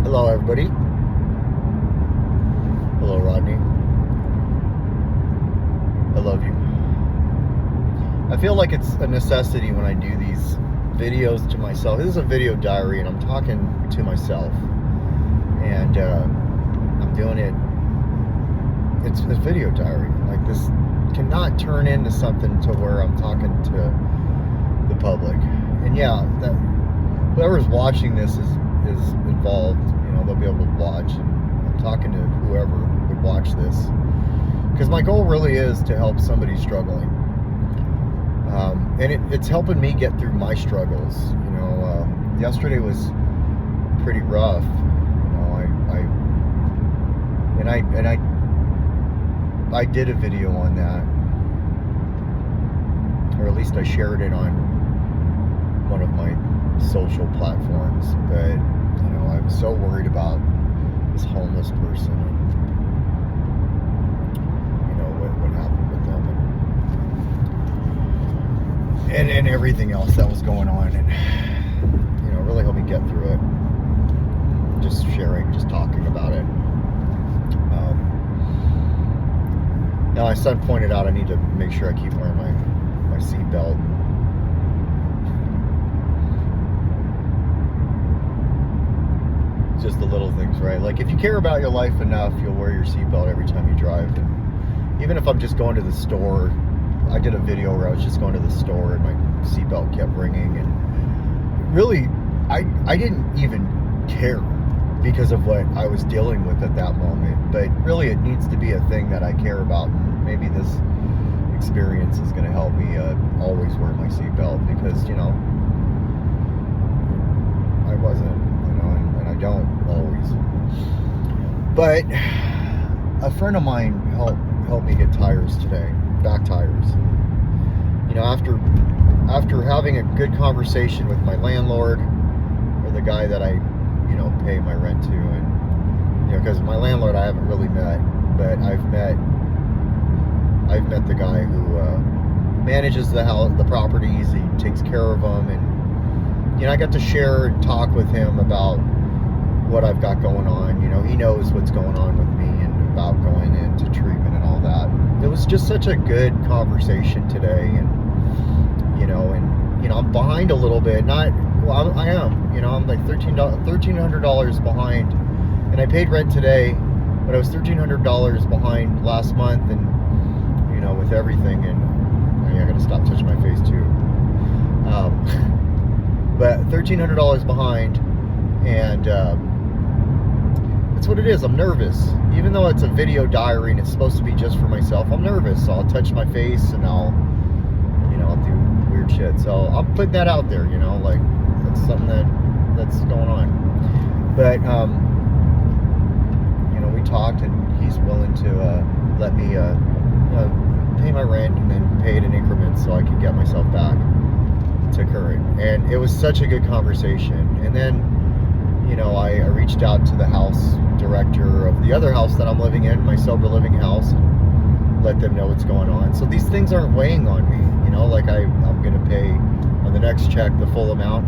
Hello, everybody. Hello, Rodney. I love you. I feel like it's a necessity when I do these videos to myself. This is a video diary, and I'm talking to myself. And I'm doing it. It's a video diary. Like, this cannot turn into something to where I'm talking to the public. And yeah, that whoever's watching this is involved. You know, they'll be able to watch. And I'm talking to whoever would watch this, because my goal really is to help somebody struggling. And it's helping me get through my struggles. You know, yesterday was pretty rough. You know, I did a video on that, or at least I shared it on one of my social platforms. But you know, I'm so worried about this homeless person and you know what happened with them and everything else that was going on, and you know, really helped me get through it. Just sharing, just talking about it. Now my son pointed out I need to make sure I keep wearing my seatbelt. Just the little things, right? Like, if you care about your life enough, you'll wear your seatbelt every time you drive. And even if I'm just going to the store, I did a video where I was just going to the store and my seatbelt kept ringing, and really, I didn't even care because of what I was dealing with at that moment. But really, it needs to be a thing that I care about, and maybe this experience is going to help me always wear my seatbelt, because you know, I wasn't, you know, and I don't always. But a friend of mine helped me get tires today, back tires. You know, after having a good conversation with my landlord, or the guy that I, you know, pay my rent to, and you know, because my landlord I haven't really met, but I've met the guy who manages the house, the properties. He takes care of them, and you know, I got to share and talk with him about what I've got going on. You know, he knows what's going on with me and about going into treatment and all that. It was just such a good conversation today, and you know, I'm behind a little bit. I am. You know, I'm like $1,300 behind, and I paid rent today, but I was $1,300 behind last month, and you know, with everything. And I gotta stop touching my face too. But $1,300 behind, and that's what it is. I'm nervous, even though it's a video diary and it's supposed to be just for myself. I'm nervous, so I'll touch my face and I'll do weird shit. So I'm putting that out there. You know, like, that's something that's going on. But you know, we talked, and he's willing to let me pay my rent and then pay it in increments so I can get myself back to current. And it was such a good conversation. And then, you know, I reached out to the house director of the other house that I'm living in, my sober living house, and let them know what's going on. So these things aren't weighing on me. You know, like I'm going to pay on the next check the full amount.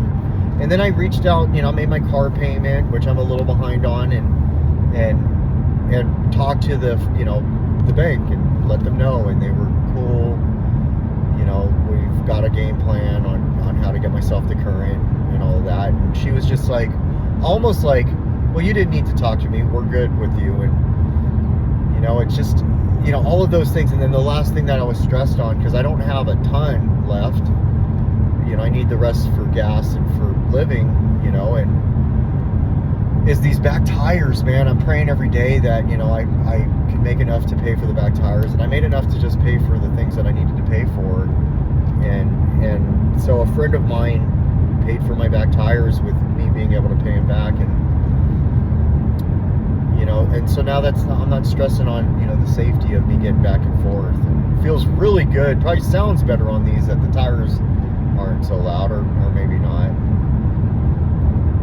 And then I reached out, you know, made my car payment, which I'm a little behind on, and talked to the, you know, the bank, and let them know, and they were cool. You know, we've got a game plan on how to get myself to current and all of that. And she was just like, almost like, well, you didn't need to talk to me, we're good with you. And you know, it's just, you know, all of those things. And then the last thing that I was stressed on, because I don't have a ton left, you know, I need the rest for gas and for living, you know, and is these back tires, man. I'm praying every day that, you know, I can make enough to pay for the back tires, and I made enough to just pay for the things that I needed to pay for. And so a friend of mine paid for my back tires with me being able to pay him back. And you know, and so now I'm not stressing on, you know, the safety of me getting back and forth. And it feels really good. Probably sounds better on these that the tires aren't so loud, or maybe not.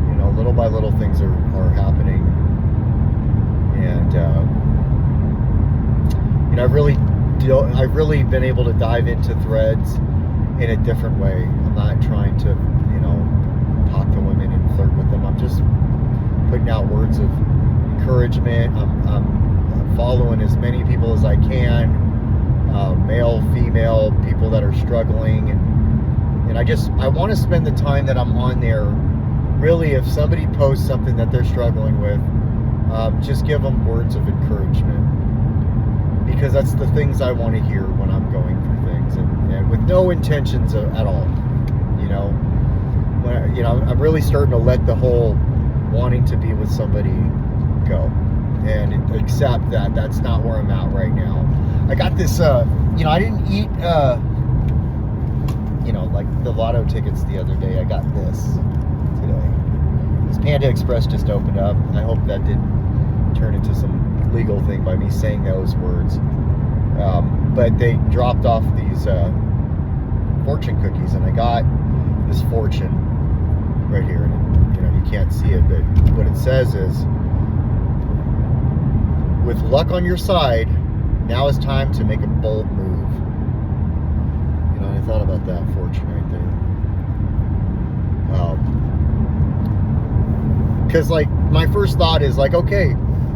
You know, little by little things are happening. And you know, I've really been able to dive into Threads in a different way. I'm not trying to, you know, talk to women and flirt with them. I'm just putting out words of encouragement. I'm following as many people as I can, male, female, people that are struggling, and I want to spend the time that I'm on there. Really, if somebody posts something that they're struggling with, just give them words of encouragement, because that's the things I want to hear when I'm going through things, and with no intentions at all. I'm really starting to let the whole wanting to be with somebody go, and accept that that's not where I'm at right now. I got this, I didn't eat, like the lotto tickets the other day. I got this today. This Panda Express just opened up. I hope that didn't turn into some legal thing by me saying those words. But they dropped off these fortune cookies, and I got this fortune right here, and you can't see it, but what it says is, with luck on your side, now is time to make a bold move. I thought about that fortune right there. Because my first thought is okay,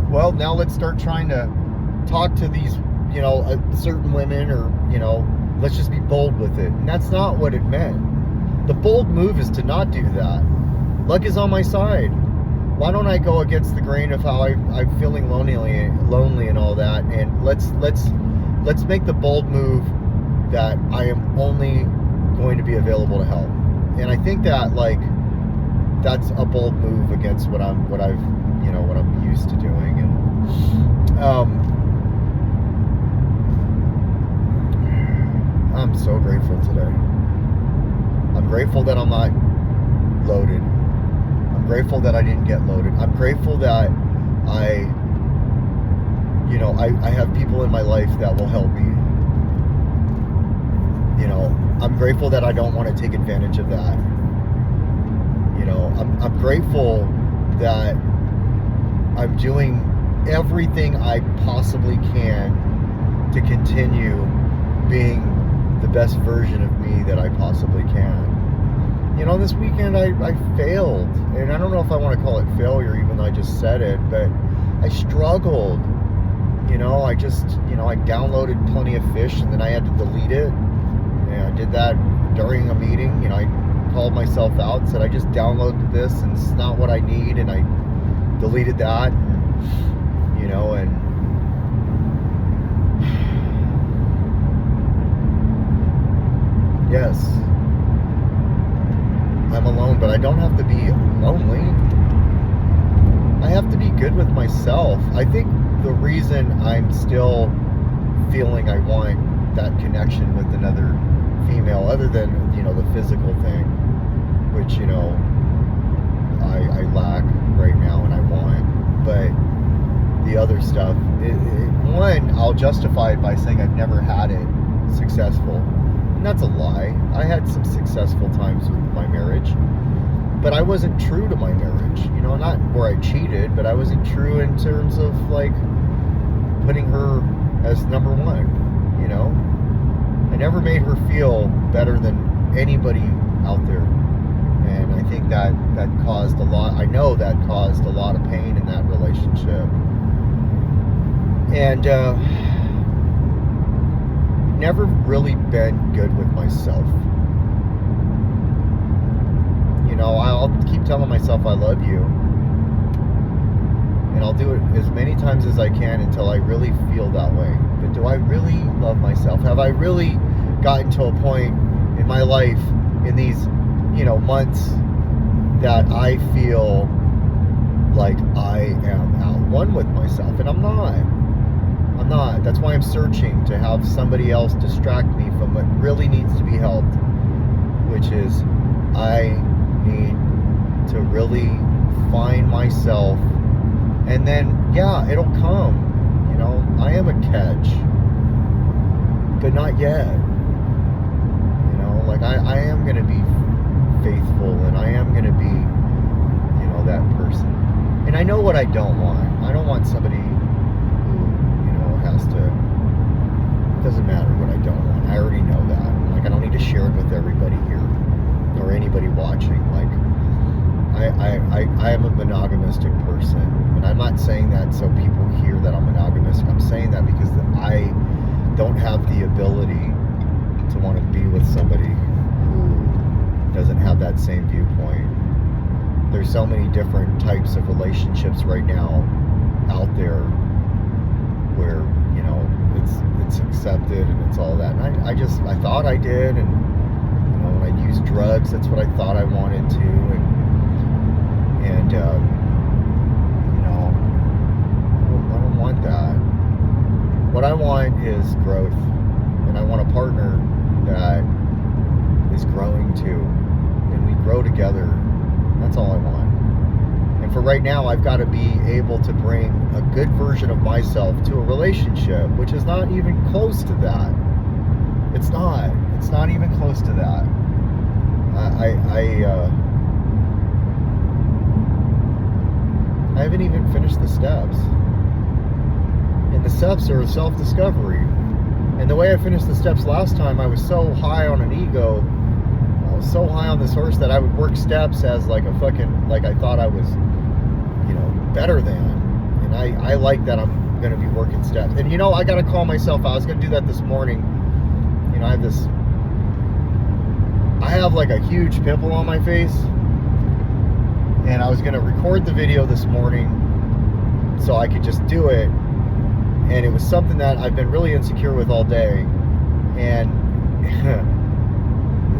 well, now let's start trying to talk to these, certain women, or, let's just be bold with it. And that's not what it meant. The bold move is to not do that. Luck is on my side. Why don't I go against the grain of how I'm feeling lonely and all that, and let's make the bold move that I am only going to be available to help. And I think that that's a bold move against what I'm used to doing. And I'm so grateful today. I'm grateful that I'm not loaded. I'm grateful that I didn't get loaded. I'm grateful that I have people in my life that will help me. I'm grateful that I don't want to take advantage of that. I'm grateful that I'm doing everything I possibly can to continue being the best version of me that I possibly can. This weekend I failed, and I don't know if I want to call it failure, even though I just said it, but I struggled. I downloaded Plenty of Fish, and then I had to delete it. And I did that during a meeting. I called myself out and said, I just downloaded this, and it's not what I need, and I deleted that. And yes, I'm alone, but I don't have to be lonely. I have to be good with myself. I think the reason I'm still feeling I want that connection with another female, other than the physical thing, which I lack right now and I want, but the other stuff, one, I'll justify it by saying I've never had it successful, and that's a lie. I had some successful times with my marriage, but I wasn't true to my marriage. Not where I cheated, but I wasn't true in terms of putting her as number one. I never made her feel better than anybody out there, and I think that caused a lot. I know that caused a lot of pain in that relationship, and never really been good with myself. I'll keep telling myself I love you, and I'll do it as many times as I can until I really feel that way. But do I really love myself? Have I really gotten to a point in my life, in these months, that I feel like I am at one with myself? And I'm not. That's why I'm searching to have somebody else distract me from what really needs to be helped, which is I need to really find myself, and then it'll come. I am a catch, but not yet. I am going to be faithful, and I am going to be that person. And I know what I don't want. I don't want somebody who has to, it doesn't matter what I don't want. I already know that. I don't need to share it with everybody here or anybody watching. I am a monogamistic person, and I'm not saying that so people hear that I'm monogamous. I'm saying that because I don't have the ability to want to be with somebody who doesn't have that same viewpoint. There's so many different types of relationships right now out there where, you know, it's accepted and it's all that. And I thought I did, and you know, when I used drugs, that's what I thought I wanted to, and you know, I don't want that. What I want is growth, and I want a partner that is growing too, and we grow together. That's all I want. And for right now, I've got to be able to bring a good version of myself to a relationship, which is not even close to that. It's not even close to that. I haven't even finished the steps. And the steps are self-discovery. And the way I finished the steps last time, I was so high on an ego. I was so high on this horse that I would work steps as like a fucking, like I thought I was, you know, better than. And I like that I'm going to be working steps. And you know, I got to call myself out. I was going to do that this morning. You know, I have like a huge pimple on my face. And I was going to record the video this morning so I could just do it. And it was something that I've been really insecure with all day. And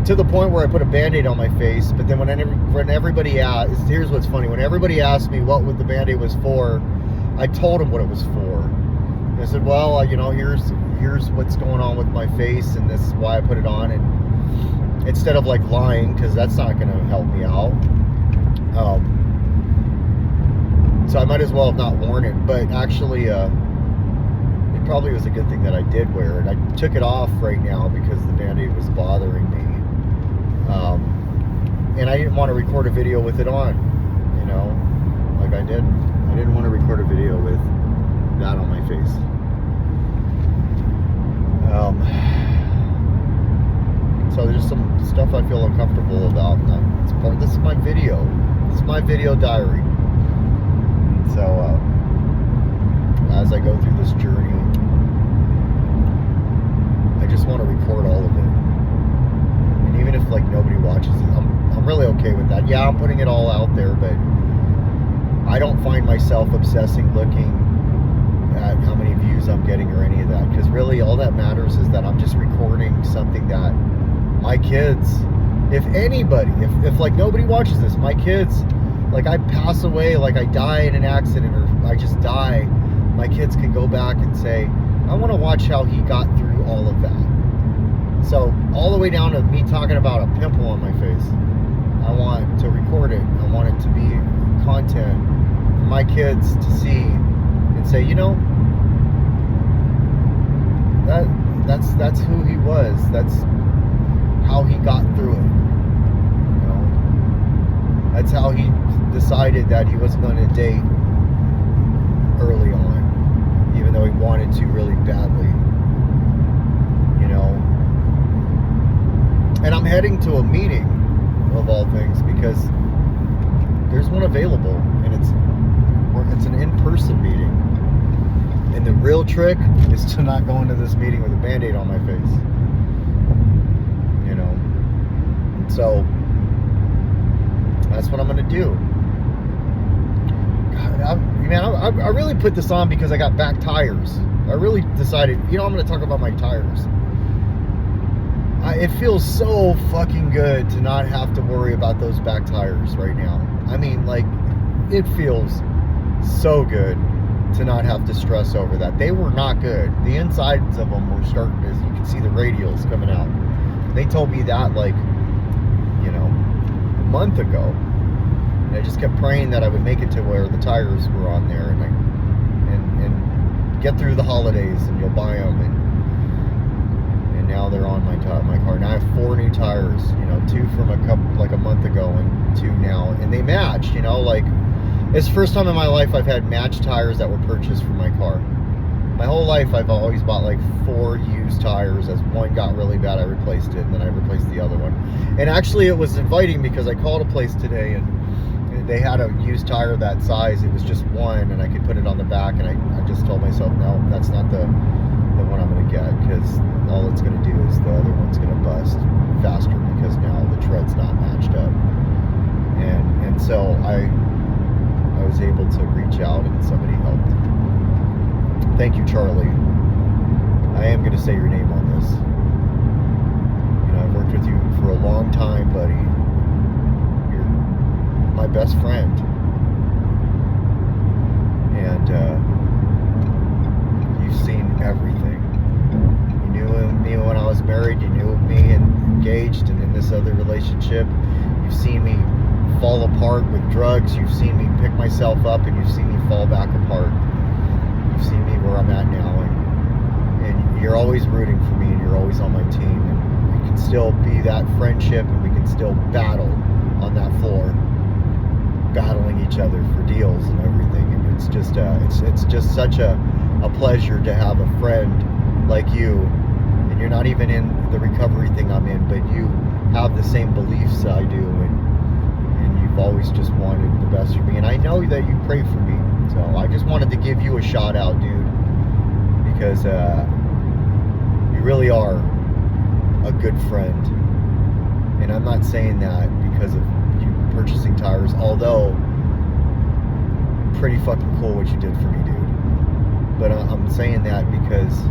to the point where I put a Band-Aid on my face. But then when everybody asked, here's what's funny. When everybody asked me what the Band-Aid was for, I told them what it was for. And I said, well, you know, here's what's going on with my face, and this is why I put it on. And instead of like lying, because that's not going to help me out. So I might as well have not worn it, but actually it probably was a good thing that I did wear it. I took it off right now because the Band-Aid was bothering me, and I didn't want to record a video with it on, you know, like I didn't want to record a video with that on my face. So there's just some stuff I feel uncomfortable about. This is my video. This is my video diary. So as I go through this journey, I just want to record all of it. And even if like nobody watches it, I'm really okay with that. Yeah, I'm putting it all out there, but I don't find myself obsessing looking at how many views I'm getting or any of that, because really all that matters is that I'm just recording something that my kids, if anybody, if like nobody watches this, my kids, like I pass away, like I die in an accident, or I just die, my kids can go back and say, I want to watch how he got through all of that. So all the way down to me talking about a pimple on my face, I want to record it. I want it to be content for my kids to see and say, you know, that's who he was. That's how he got through it. You know, that's how he decided that he wasn't going to date early on, even though he wanted to really badly. You know, and I'm heading to a meeting of all things because there's one available, and it's an in-person meeting. And the real trick is to not go into this meeting with a Band-Aid on my face. You know? So, that's what I'm going to do. God, I really put this on because I got back tires. I really decided, you know, I'm going to talk about my tires. It feels so fucking good to not have to worry about those back tires right now. I mean, like, it feels so good to not have to stress over that. They were not good. The insides of them were starting to, you can see the radials coming out. They told me that, like, you know, a month ago. And I just kept praying that I would make it to where the tires were on there, and get through the holidays, and you'll buy them, and now they're on my car. Now I have 4 new tires, you know, 2 from a month ago and 2 now, and they match, you know, like, it's the first time in my life I've had matched tires that were purchased for my car. My whole life I've always bought like 4 used tires. As one got really bad, I replaced it, and then I replaced the other one. And actually it was inviting because I called a place today, and they had a used tire that size. It was just one, and I could put it on the back, and I just told myself, no, that's not the one I'm going to get, because all it's going to do is the other one's going to bust faster, because now the tread's not matched up. And so I was able to reach out, and somebody helped. Thank you, Charlie. I am going to say your name on this. You know, I've worked with you for a long time, buddy. You're my best friend. And you've seen everything. You knew me when I was married. You knew me and engaged and in this other relationship. You've seen me fall apart with drugs. You've seen me pick myself up, and you've seen me fall back apart. You've seen me where I'm at now, and you're always rooting for me, and you're always on my team, and we can still be that friendship, and we can still battle on that floor, battling each other for deals and everything. And it's just such a pleasure to have a friend like you. And you're not even in the recovery thing I'm in, but you have the same beliefs I do, and you've always just wanted the best for me, and I know that you pray for me. So I just wanted to give you a shout out, dude, because you really are a good friend. And I'm not saying that because of you purchasing tires, although pretty fucking cool what you did for me, dude. But I'm saying that because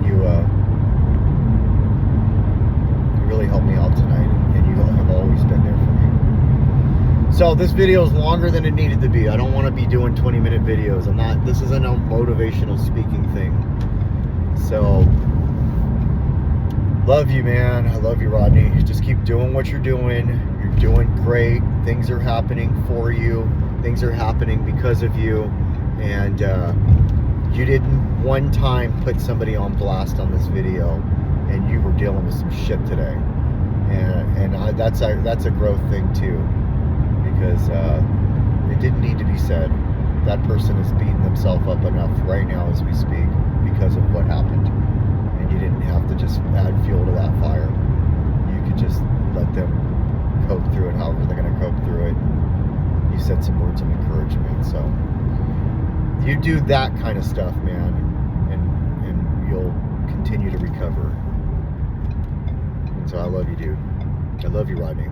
you really helped me out tonight, and you have always been there for me. So this video is longer than it needed to be. I don't want to be doing 20-minute videos. This isn't a motivational speaking thing. So, love you, man. I love you, Rodney. Just keep doing what you're doing. You're doing great. Things are happening for you. Things are happening because of you. And you didn't one time put somebody on blast on this video, and you were dealing with some shit today. And that's a growth thing too. Because it didn't need to be said. That person is beating themselves up enough right now as we speak because of what happened. And you didn't have to just add fuel to that fire. You could just let them cope through it however they're going to cope through it. You said some words of encouragement. So you do that kind of stuff, man, and you'll continue to recover. And so I love you, dude. I love you, Rodney.